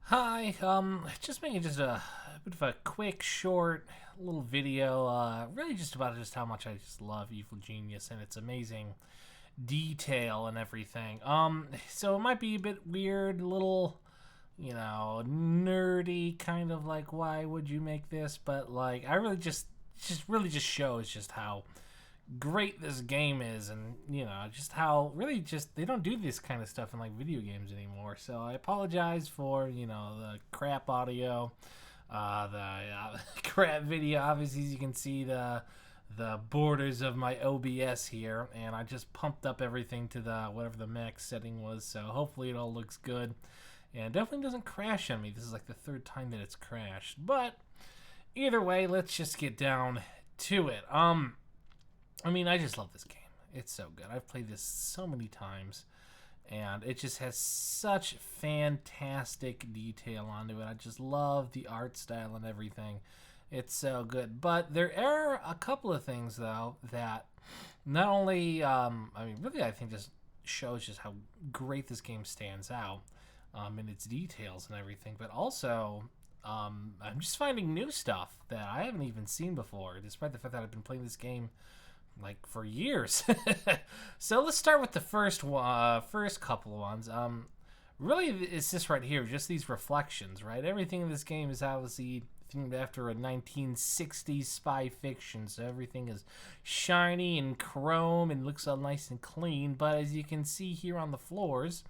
Hi, just making just a bit of a quick, short little video, really just about just how much I just love Evil Genius and its amazing detail and everything. So it might be a bit weird, a little, nerdy, kind of like, why would you make this? But like, I really just really just shows just how great this game is, and just how really just they don't do this kind of stuff in like video games anymore. So I apologize for the crap audio, the crap video. Obviously, as you can see, the borders of my OBS here, and I just pumped up everything to the whatever the max setting was, so hopefully it all looks good and definitely doesn't crash on me. This is like the third time that it's crashed, but either way, let's just get down to it. I just love this game. It's so good. I've played this so many times, and it just has such fantastic detail onto it. I just love the art style and everything. It's so good. But there are a couple of things, though, that not only, really, I think just shows just how great this game stands out in its details and everything, but also I'm just finding new stuff that I haven't even seen before, despite the fact that I've been playing this game like for years. So let's start with the first couple of ones. Really, it's this right here, just these reflections, right? Everything in this game is obviously themed after a 1960s spy fiction, so everything is shiny and chrome and looks all nice and clean. But as you can see here on the floors,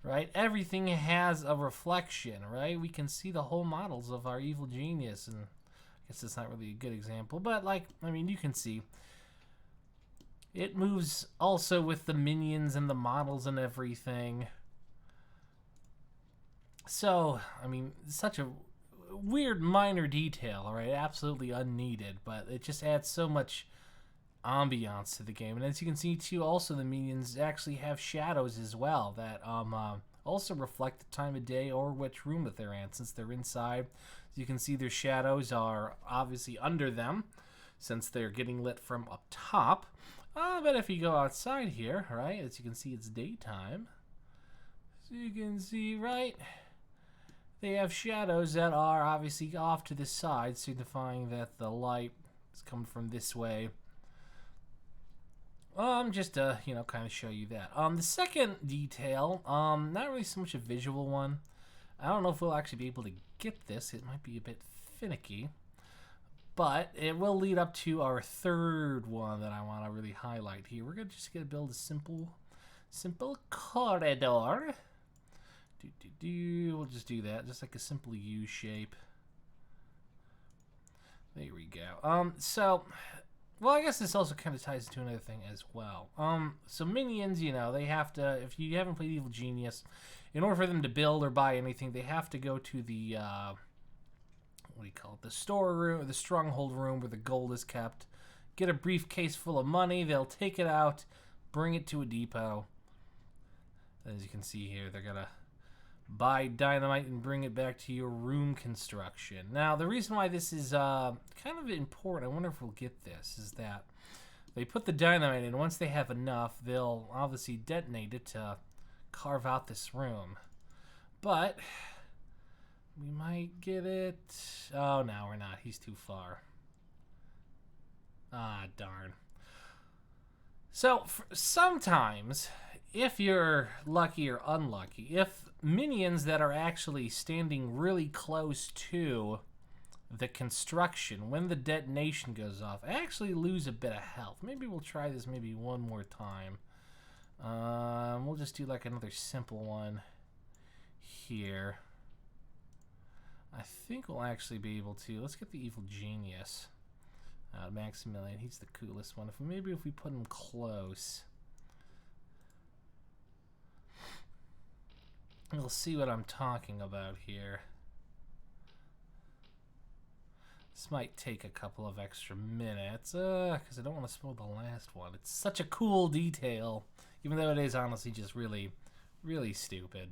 right, everything has a reflection, right? We can see the whole models of our evil genius, and I guess it's not really a good example, but you can see it moves also with the minions and the models and everything. So, such a weird minor detail, right? Absolutely unneeded, but it just adds so much ambiance to the game. And as you can see, too, also the minions actually have shadows as well that also reflect the time of day or which room that they're in. Since they're inside, as you can see, their shadows are obviously under them since they're getting lit from up top. But if you go outside here, right, as you can see, it's daytime. So you can see, right, they have shadows that are obviously off to the side, signifying that the light is coming from this way. Just to, kind of show you that. The second detail, not really so much a visual one. I don't know if we'll actually be able to get this. It might be a bit finicky. But it will lead up to our third one that I want to really highlight here. We're just going to build a simple corridor. We'll just do that, just like a simple U shape. There we go. Well, I guess this also kind of ties into another thing as well. So minions, they have to, if you haven't played Evil Genius, in order for them to build or buy anything, they have to go to the, what do you call it, the storeroom, the stronghold room where the gold is kept, get a briefcase full of money, they'll take it out, bring it to a depot. As you can see here, they're gonna buy dynamite and bring it back to your room construction. Now, the reason why this is kind of important, I wonder if we'll get this, is that they put the dynamite in. Once they have enough, they'll obviously detonate it to carve out this room. But we might get it. Oh, no, we're not. He's too far. Ah, darn. So, sometimes, if you're lucky or unlucky, if minions that are actually standing really close to the construction, when the detonation goes off, actually lose a bit of health. Maybe we'll try this maybe one more time. We'll just do like another simple one here. I think we'll actually be able to. Let's get the Evil Genius. Maximilian, he's the coolest one. Maybe if we put him close, you'll see what I'm talking about here. This might take a couple of extra minutes, because I don't want to spoil the last one. It's such a cool detail, even though it is honestly just really, really stupid.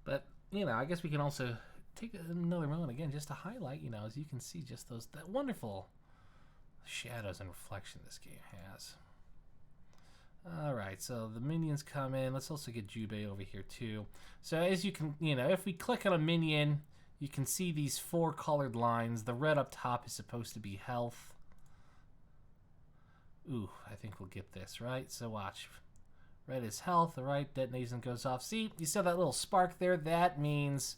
But, I guess we can also take another moment again just to highlight, as you can see, just that wonderful shadows and reflection this game has. Alright, right, so the minions come in. Let's also get Jubei over here too. So as you can, if we click on a minion, you can see these 4 colored lines. The red up top is supposed to be health. Ooh, I think we'll get this, right? So watch. Red is health, right? Detonation goes off. See, you saw that little spark there? That means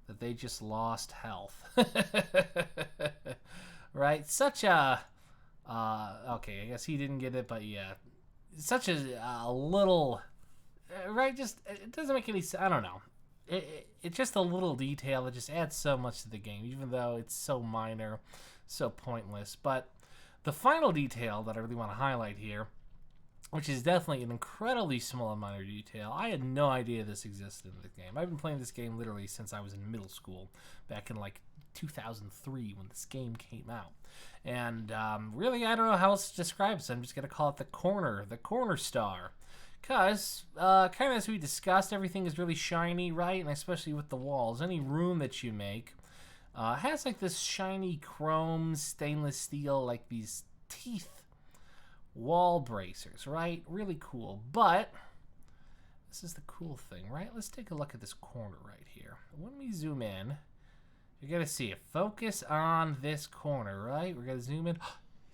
that they just lost health. Right? Such a... okay, I guess he didn't get it, but yeah. Such a little... right? Just, it doesn't make any sense. I don't know. It's just a little detail that just adds so much to the game, even though it's so minor, so pointless. But the final detail that I really want to highlight here, which is definitely an incredibly small and minor detail. I had no idea this existed in the game. I've been playing this game literally since I was in middle school, back in like 2003 when this game came out. And really, I don't know how else to describe it, so I'm just going to call it the corner star. Because, kind of as we discussed, everything is really shiny, right? And especially with the walls. Any room that you make has like this shiny chrome stainless steel, like these teeth wall bracers, right? Really cool. But this is the cool thing, right? Let's take a look at this corner right here. When we zoom in, you're going to see it. Focus on this corner, right? We're going to zoom in.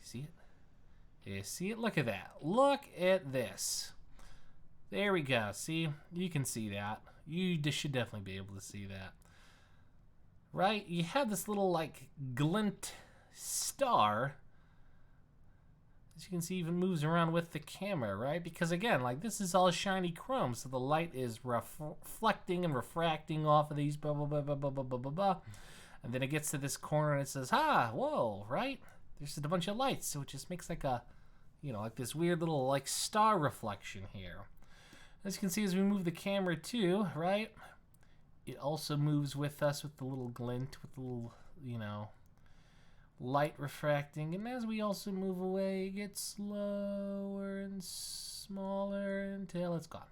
See it? You see it? Look at that. Look at this. There we go. See? You can see that. You should definitely be able to see that. Right? You have this little, like, glint star. As you can see, even moves around with the camera, right? Because, again, like, this is all shiny chrome, so the light is reflecting and refracting off of these, blah, blah, blah, blah, blah, blah, blah, blah, blah. And then it gets to this corner and it says, whoa, right? There's just a bunch of lights, so it just makes like a, like this weird little, like, star reflection here. As you can see, as we move the camera too, right? It also moves with us with the little glint, with the little, light refracting. And as we also move away, it gets slower and smaller until it's gone.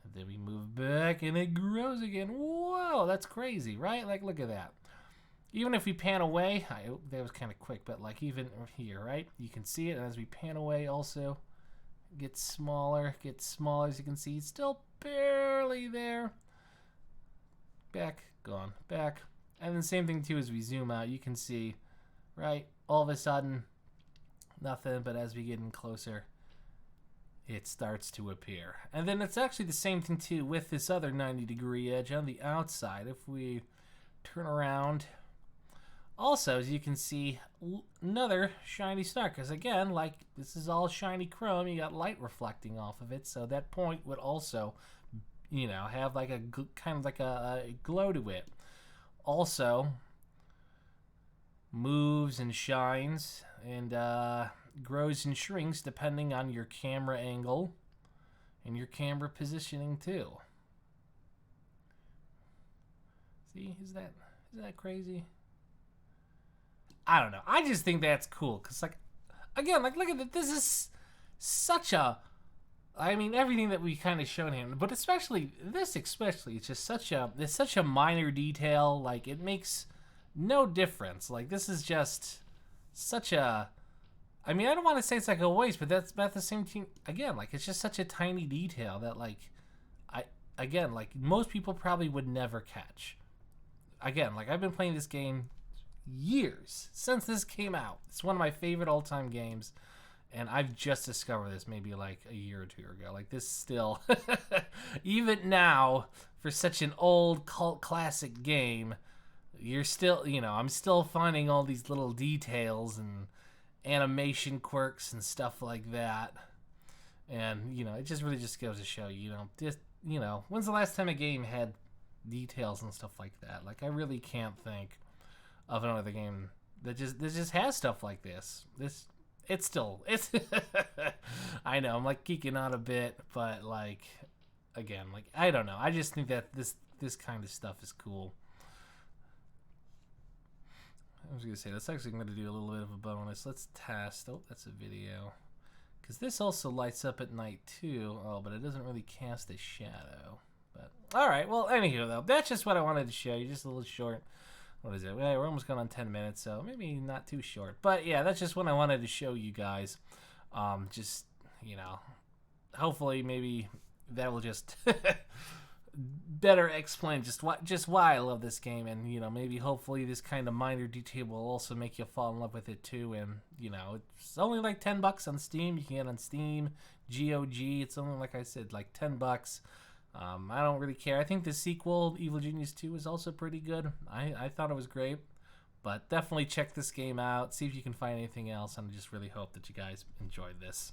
And then we move back and it grows again. Whoa, that's crazy, right? Like, look at that. Even if we pan away, that was kind of quick, but like even here, right? You can see it, and as we pan away also, gets smaller, as you can see. It's still barely there. Back, gone, back. And then same thing too as we zoom out, you can see, right? All of a sudden, nothing, but as we get in closer, it starts to appear. And then it's actually the same thing too with this other 90-degree edge on the outside. If we turn around, also, as you can see, another shiny star, because again, like, this is all shiny chrome, you got light reflecting off of it, so that point would also, have like a kind of like a glow to it. Also, moves and shines and grows and shrinks depending on your camera angle and your camera positioning too. See, is that crazy? I don't know. I just think that's cool because, like, again, like, look at it. This is such a, everything that we kind of shown him, but especially this, it's just such a minor detail. Like, it makes no difference. Like, this is just such a, I don't want to say it's like a waste, but that's about the same thing. Again, like, it's just such a tiny detail that, like, like, most people probably would never catch. Again, like, I've been playing this game years since this came out. It's one of my favorite all-time games, and I've just discovered this maybe like a year or two ago. Like, this still even now, for such an old cult classic game, you're still, I'm still finding all these little details and animation quirks and stuff like that. And it just really just goes to show when's the last time a game had details and stuff like that? Like, I really can't think of another game that just has stuff like this. It's I know I'm like geeking out a bit, but like, again, like, I don't know. I just think that this kind of stuff is cool. I was gonna say that's actually going to do a little bit of a bonus. Let's test. Oh, that's a video. Because this also lights up at night too. Oh, but it doesn't really cast a shadow. But all right. Well, anywho, though, that's just what I wanted to show you. Just a little short. What is it? We're almost going on 10 minutes, so maybe not too short. But yeah, that's just what I wanted to show you guys. Just, hopefully maybe that will just better explain just why I love this game, and maybe hopefully this kind of minor detail will also make you fall in love with it too. And it's only like $10 on Steam. You can get it on Steam, GOG. It's only, like I said, like $10. I don't really care. I think the sequel, Evil Genius 2, is also pretty good. I thought it was great. But definitely check this game out. See if you can find anything else. And I just really hope that you guys enjoyed this.